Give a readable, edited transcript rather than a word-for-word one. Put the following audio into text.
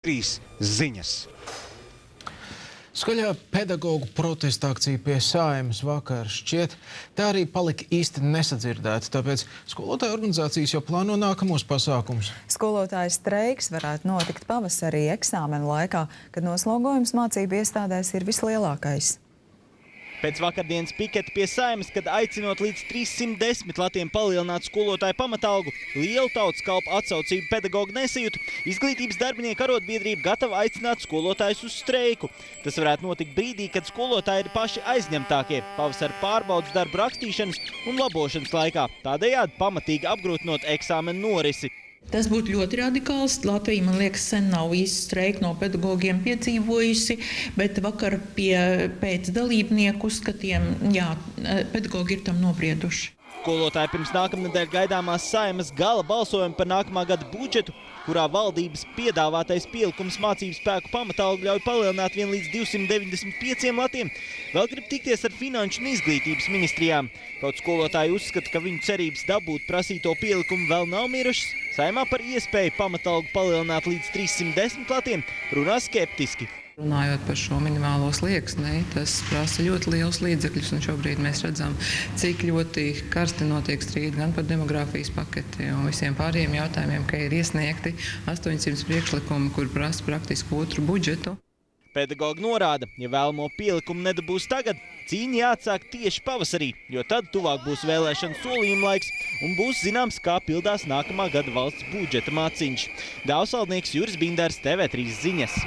3 ziņas. Skaļā pedagogu protesta akcija pie Saeimas vakar šķiet, tā arī palika īsti nesadzirdēta, tāpēc skolotāju organizācijas jau plāno nākamos pasākumus. Skolotāju streiks varētu notikt pavasarī eksāmenu laikā, kad noslogojums mācību iestādēs ir vislielākais. Pēc vakardienas piketa pie Saeimas, kad aicinot līdz 310 latiem palielināt skolotāju pamatalgu, lielu tautas kalpu atsaucību pedagogu nesajūtu, izglītības darbinieku arotbiedrība gatava aicināt skolotājus uz streiku. Tas varētu notikt brīdī, kad skolotāji ir paši aizņemtākie pavasara pārbaudas darbu rakstīšanas un labošanas laikā, tādējādi pamatīgi apgrūtinot eksāmenu norisi. Tas būtu ļoti radikāls. Latvija, man liekas, sen nav īsti streiku no pedagogiem piedzīvojusi, bet vakar pēc dalībnieku uzskatiem, pedagogi ir tam nobrieduši. Skolotāji pirms nākamnedēļ gaidāmās Saeimas gala balsojuma par nākamā gada budžetu, kurā valdības piedāvātais pielikums mācību spēku pamatalgu ļauj palielināt vien līdz 295 latiem, vēl grib tikties ar finanšu un izglītības ministrijām. Kaut skolotāji uzskata, ka viņu cerības dabūt prasīto pielikumu vēl nav mirušas, Saeimā par iespēju pamatalgu palielināt līdz 310 latiem runā skeptiski. Runājot par šo minimālo slieksni, tas prasa ļoti liels līdzekļus, un šobrīd mēs redzam, cik ļoti karsti notiek strīdi gan par demogrāfijas paketi un visiem pārējiem jautājumiem, ka ir iesniegti 800 priekšlikumi, kur prasa praktiski otru budžetu. Pedagogi norāda, ja vēlamo pielikumu nedabūs tagad, cīņa jāatsāk tieši pavasarī, jo tad tuvāk būs vēlēšanu solījuma laiks un būs zināms, kā pildās nākamā gada valsts budžeta māciņš. Dāvsvaldnieks Juris Binders, TV3 ziņas.